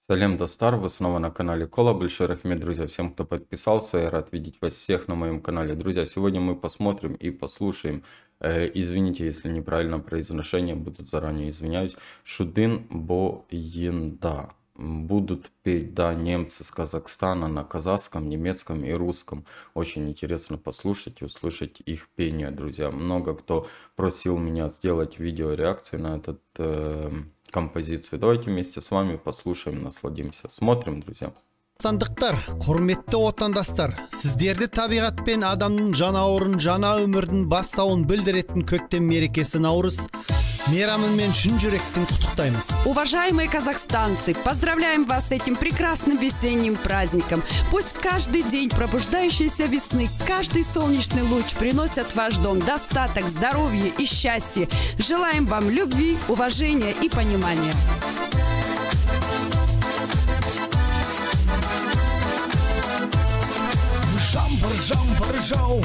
Салем Достар, вы снова на канале Кола. Большой рахмет, друзья, всем, кто подписался. Я рад видеть вас всех на моем канале. Друзья, сегодня мы посмотрим и послушаем, извините, если неправильно произношение, буду заранее извиняюсь, Шудын Боенда. Будут петь, да, немцы с Казахстана на казахском, немецком и русском. Очень интересно послушать и услышать их пение, друзья. Много кто просил меня сделать видеореакции на этот композицию. Давайте вместе с вами послушаем, насладимся. Смотрим, друзья. Қазақстандықтар, құрметті отандастар, сіздерді табиғат пен адамның жанауырын, жаңа өмірдің бастауын білдіретін көктем мерекесі Наурыз мейрамымен шын жүректен құттықтаймыз. Уважаемые казахстанцы, поздравляем вас с этим прекрасным весенним праздником. Пусть каждый день пробуждающейся весны, каждый солнечный луч приносят в ваш дом достаток, здоровье и счастье. Желаем вам любви, уважения и понимания. Жаңбыр жау,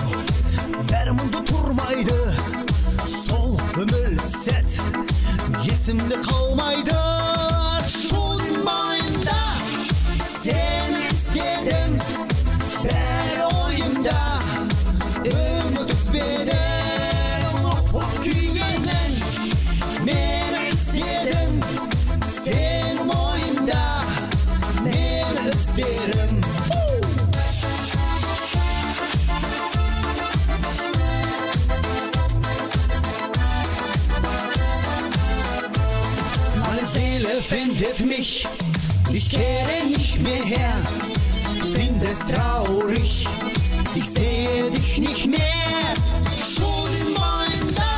бәрі мұнда тұрмайды. Сол өмірлі сәт есімде қалмайды. Шудың бойында сен естедім, бәрі ойымда. Үміт үзбедім, оп-оп күйгенін мен естедім. Сен ойымда мен іздерім. Findet mich, ich kehre nicht mehr her. Finde es traurig, ich sehe dich nicht mehr. Şudın boyunda,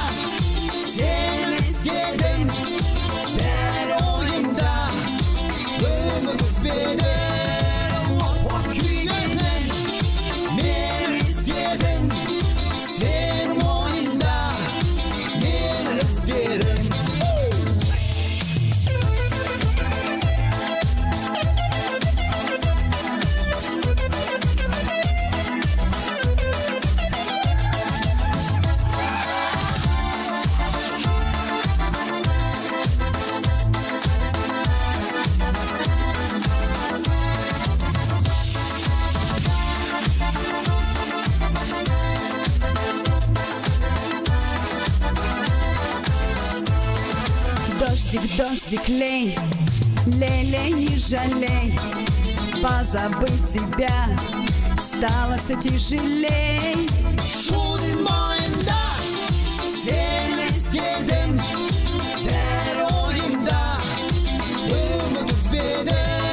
sen istedim, ben oyunda. Ümit üzbedim, hop kuygenin, ben istedim. Sen oyunda, ben istedim. Дождик, дождик, лей, лей, не жалей. Позабыть тебя стало все тяжелей. Şudın boyunda seni istedim, ben oyunda. Ümit üzbedim,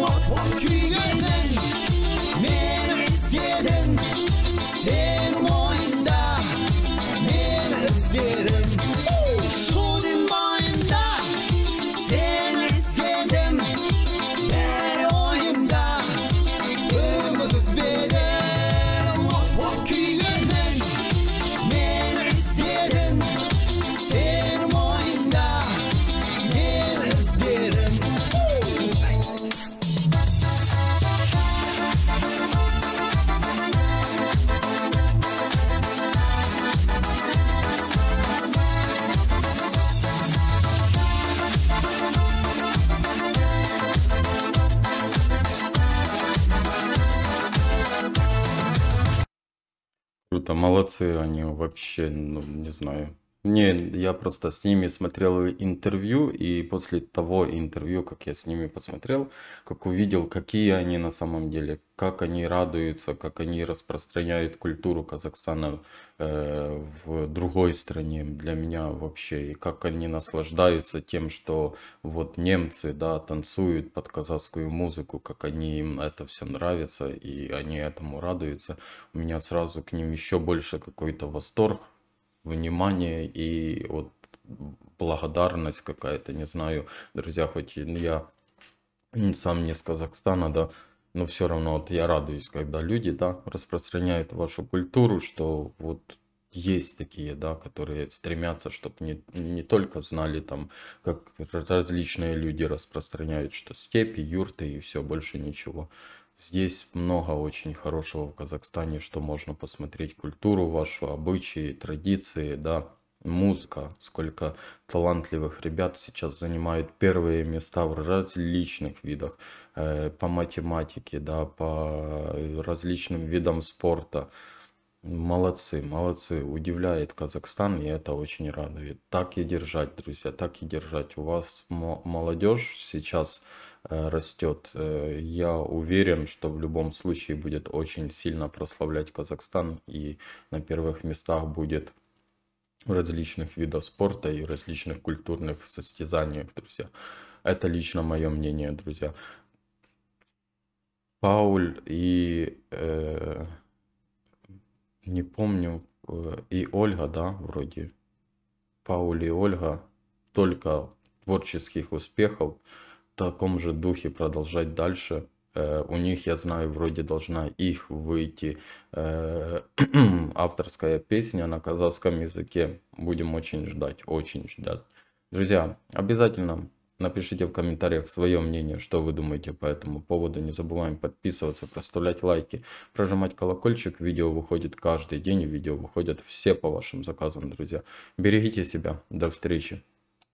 hop kuygenin men istedim. Sen oyunda men izlerim. Şudın boyunda seni istedim, ben oyunda. Ümit üzbedim, hop kuygenin men istedim. Sen oyunda men izlerim. Круто, молодцы они вообще, ну, не знаю. Я просто с ними смотрел интервью, и после того интервью, как я с ними посмотрел, как увидел, какие они на самом деле, как они радуются, как они распространяют культуру Казахстана в другой стране, для меня вообще, и как они наслаждаются тем, что вот немцы, да, танцуют под казахскую музыку, как им это все нравится, и они этому радуются. У меня сразу к ним еще больше какой-то восторг, внимание и вот благодарность какая-то, не знаю, друзья, хоть я сам не с Казахстана, да, но все равно вот я радуюсь, когда люди, да, распространяют вашу культуру, что вот есть такие, да, которые стремятся, чтобы не только знали там, как различные люди распространяют, что степи, юрты и все, больше ничего. Здесь много очень хорошего в Казахстане, что можно посмотреть культуру вашу, обычаи, традиции, да, музыка, сколько талантливых ребят сейчас занимают первые места в различных видах, по математике, да, по различным видам спорта. Молодцы, молодцы, удивляет Казахстан, и это очень радует. Так и держать, друзья, так и держать. У вас молодежь сейчас растет. Я уверен, что в любом случае будет очень сильно прославлять Казахстан, и на первых местах будет в различных видах спорта и различных культурных состязаниях, друзья. Это лично мое мнение, друзья. Пауль и... не помню, и Ольга, да, вроде. Пауль и Ольга, только творческих успехов, в таком же духе продолжать дальше. У них, я знаю, вроде должна их выйти авторская песня на казахском языке. Будем очень ждать, очень ждать. Друзья, обязательно напишите в комментариях свое мнение, что вы думаете по этому поводу. Не забываем подписываться, проставлять лайки, прожимать колокольчик. Видео выходит каждый день, видео выходят все по вашим заказам, друзья. Берегите себя, до встречи.